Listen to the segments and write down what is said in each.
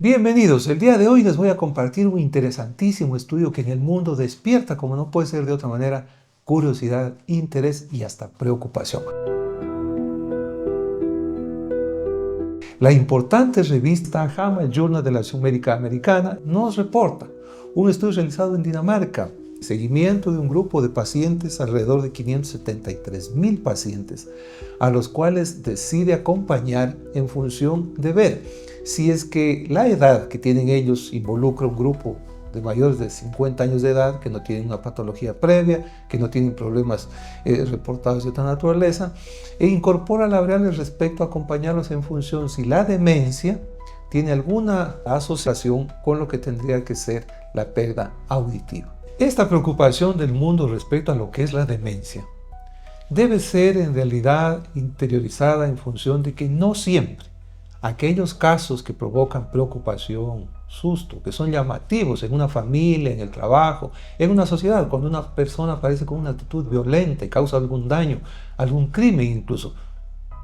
Bienvenidos, el día de hoy les voy a compartir un interesantísimo estudio que en el mundo despierta, como no puede ser de otra manera, curiosidad, interés y hasta preocupación. La importante revista JAMA Journal de la Acción Médica Americana nos reporta un estudio realizado en Dinamarca, seguimiento de un grupo de pacientes, alrededor de 573,000 pacientes, a los cuales decide acompañar en función de ver si es que la edad que tienen ellos involucra un grupo de mayores de 50 años de edad que no tienen una patología previa, que no tienen problemas reportados de otra naturaleza, e incorpora la variable respecto a acompañarlos en función si la demencia tiene alguna asociación con lo que tendría que ser la pérdida auditiva. Esta preocupación del mundo respecto a lo que es la demencia debe ser en realidad interiorizada en función de que no siempre aquellos casos que provocan preocupación, susto, que son llamativos en una familia, en el trabajo, en una sociedad, cuando una persona aparece con una actitud violenta y causa algún daño, algún crimen incluso,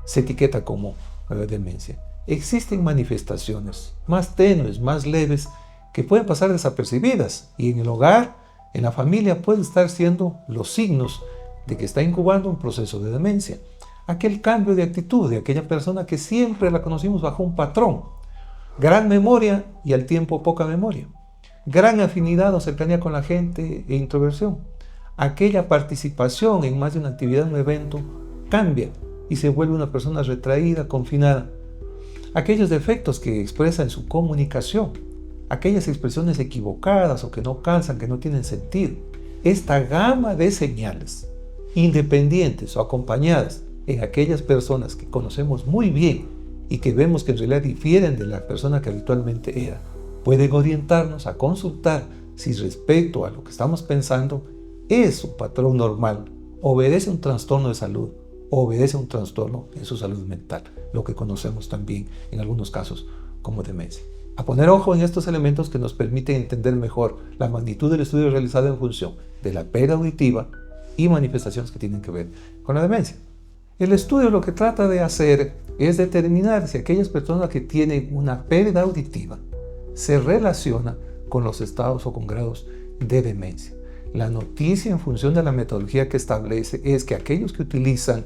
se etiqueta como demencia. Existen manifestaciones más tenues, más leves, que pueden pasar desapercibidas y en el hogar, en la familia, pueden estar siendo los signos de que está incubando un proceso de demencia. Aquel cambio de actitud de aquella persona que siempre la conocimos bajo un patrón. Gran memoria y al tiempo poca memoria. Gran afinidad o cercanía con la gente e introversión. Aquella participación en más de una actividad, un evento, cambia y se vuelve una persona retraída, confinada. Aquellos defectos que expresa en su comunicación. Aquellas expresiones equivocadas o que no calzan, que no tienen sentido. Esta gama de señales, independientes o acompañadas, en aquellas personas que conocemos muy bien y que vemos que en realidad difieren de la persona que habitualmente era, pueden orientarnos a consultar si respecto a lo que estamos pensando es un patrón normal, obedece a un trastorno de salud, o obedece a un trastorno en su salud mental, lo que conocemos también en algunos casos como demencia. A poner ojo en estos elementos que nos permiten entender mejor la magnitud del estudio realizado en función de la pérdida auditiva y manifestaciones que tienen que ver con la demencia. El estudio lo que trata de hacer es determinar si aquellas personas que tienen una pérdida auditiva se relaciona con los estados o con grados de demencia. La noticia en función de la metodología que establece es que aquellos que utilizan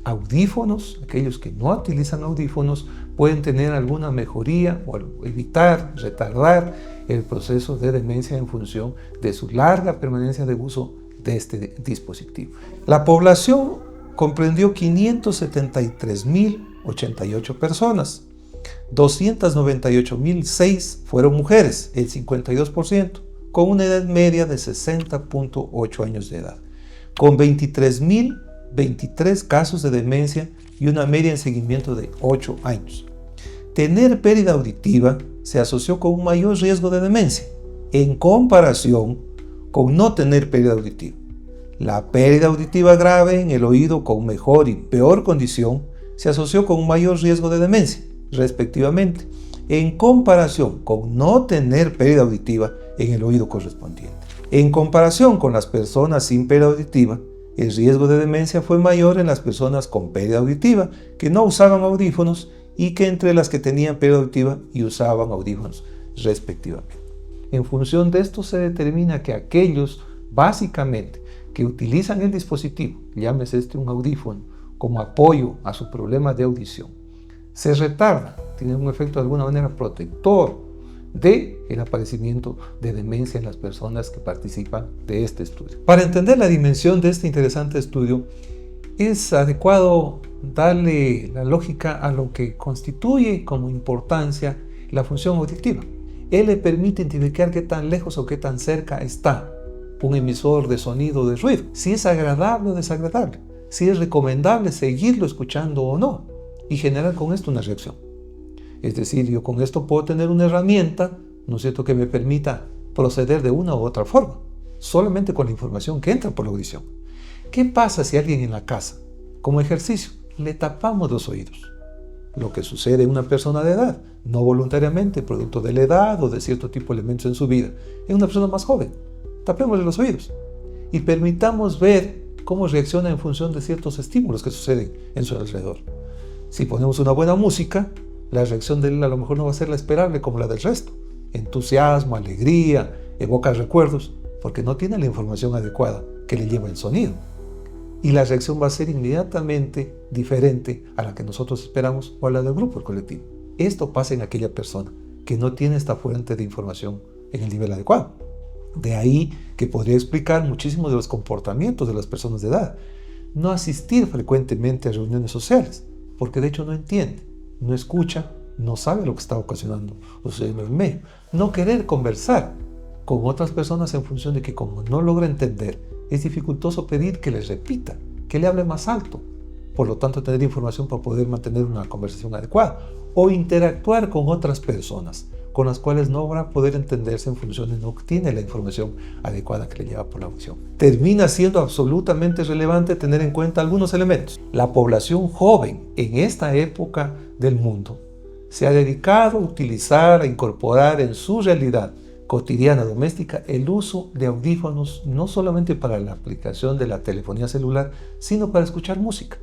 audífonos, aquellos que no utilizan audífonos, pueden tener alguna mejoría o evitar, retardar el proceso de demencia en función de su larga permanencia de uso de este dispositivo. La población comprendió 573,088 personas. 298,006 fueron mujeres, el 52%, con una edad media de 60.8 años de edad, con 23,023 casos de demencia y una media en seguimiento de 8 años. Tener pérdida auditiva se asoció con un mayor riesgo de demencia, en comparación con no tener pérdida auditiva. La pérdida auditiva grave en el oído con mejor y peor condición se asoció con un mayor riesgo de demencia, respectivamente, en comparación con no tener pérdida auditiva en el oído correspondiente. En comparación con las personas sin pérdida auditiva, el riesgo de demencia fue mayor en las personas con pérdida auditiva que no usaban audífonos y que entre las que tenían pérdida auditiva y usaban audífonos, respectivamente. En función de esto se determina que aquellos, básicamente, que utilizan el dispositivo, llámese un audífono, como apoyo a su problema de audición, se retarda, tiene un efecto de alguna manera protector del aparecimiento de demencia en las personas que participan de este estudio. Para entender la dimensión de este interesante estudio, es adecuado darle la lógica a lo que constituye como importancia la función auditiva. Él le permite identificar qué tan lejos o qué tan cerca está un emisor de sonido o de ruido, si es agradable o desagradable, si es recomendable seguirlo escuchando o no, y generar con esto una reacción. Es decir, yo con esto puedo tener una herramienta, ¿no es cierto?, que me permita proceder de una u otra forma, solamente con la información que entra por la audición. ¿Qué pasa si alguien en la casa, como ejercicio, le tapamos los oídos? Lo que sucede en una persona de edad, no voluntariamente, producto de la edad o de cierto tipo de elementos en su vida, en una persona más joven. Tapémosle los oídos y permitamos ver cómo reacciona en función de ciertos estímulos que suceden en su alrededor. Si ponemos una buena música, la reacción de él a lo mejor no va a ser la esperable como la del resto. Entusiasmo, alegría, evoca recuerdos, porque no tiene la información adecuada que le lleva el sonido. Y la reacción va a ser inmediatamente diferente a la que nosotros esperamos o a la del grupo, el colectivo. Esto pasa en aquella persona que no tiene esta fuente de información en el nivel adecuado. De ahí que podría explicar muchísimos de los comportamientos de las personas de edad. No asistir frecuentemente a reuniones sociales, porque de hecho no entiende, no escucha, no sabe lo que está ocasionando en el medio. No querer conversar con otras personas en función de que como no logra entender, es dificultoso pedir que les repita, que le hable más alto. Por lo tanto, tener información para poder mantener una conversación adecuada o interactuar con otras personas con las cuales no va a poder entenderse en función de no tiene la información adecuada que le lleva por la audición. Termina siendo absolutamente relevante tener en cuenta algunos elementos. La población joven en esta época del mundo se ha dedicado a utilizar, a incorporar en su realidad cotidiana doméstica el uso de audífonos no solamente para la aplicación de la telefonía celular, sino para escuchar música.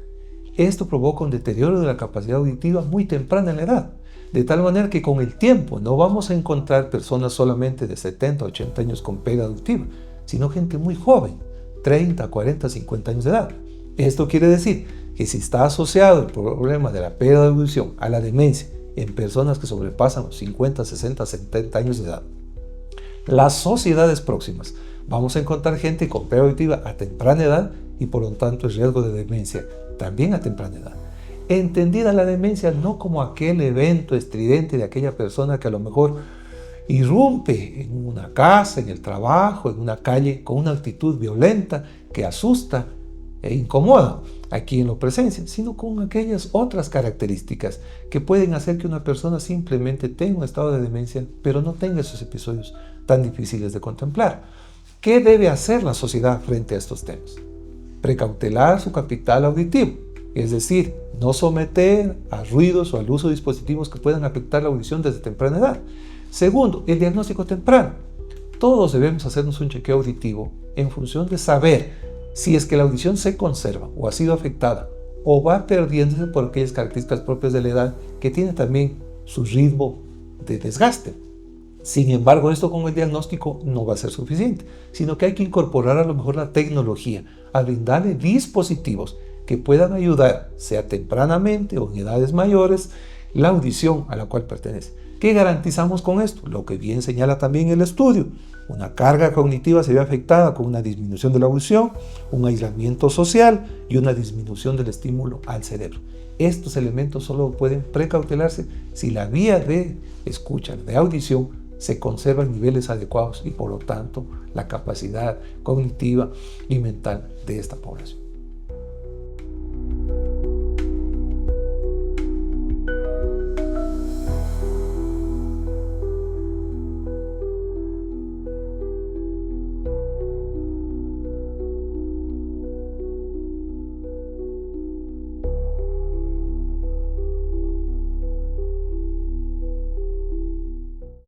Esto provoca un deterioro de la capacidad auditiva muy temprana en la edad, de tal manera que con el tiempo no vamos a encontrar personas solamente de 70, 80 años con pérdida auditiva, sino gente muy joven, 30, 40, 50 años de edad. Esto quiere decir que si está asociado el problema de la pérdida de audición a la demencia en personas que sobrepasan los 50, 60, 70 años de edad, las sociedades próximas vamos a encontrar gente con pérdida auditiva a temprana edad y por lo tanto el riesgo de demencia también a temprana edad. Entendida la demencia no como aquel evento estridente de aquella persona que a lo mejor irrumpe en una casa, en el trabajo, en una calle con una actitud violenta que asusta e incomoda a quien lo presencia, sino con aquellas otras características que pueden hacer que una persona simplemente tenga un estado de demencia, pero no tenga esos episodios tan difíciles de contemplar. ¿Qué debe hacer la sociedad frente a estos temas? Precautelar su capital auditivo, es decir, no someter a ruidos o al uso de dispositivos que puedan afectar la audición desde temprana edad. Segundo, el diagnóstico temprano. Todos debemos hacernos un chequeo auditivo en función de saber si es que la audición se conserva o ha sido afectada o va perdiéndose por aquellas características propias de la edad que tiene también su ritmo de desgaste. Sin embargo, esto con el diagnóstico no va a ser suficiente, sino que hay que incorporar a lo mejor la tecnología, a brindarle dispositivos que puedan ayudar, sea tempranamente o en edades mayores, la audición a la cual pertenece. ¿Qué garantizamos con esto? Lo que bien señala también el estudio. Una carga cognitiva se ve afectada con una disminución de la audición, un aislamiento social y una disminución del estímulo al cerebro. Estos elementos solo pueden precautelarse si la vía de escucha, de audición, se conserva en niveles adecuados y por lo tanto la capacidad cognitiva y mental de esta población.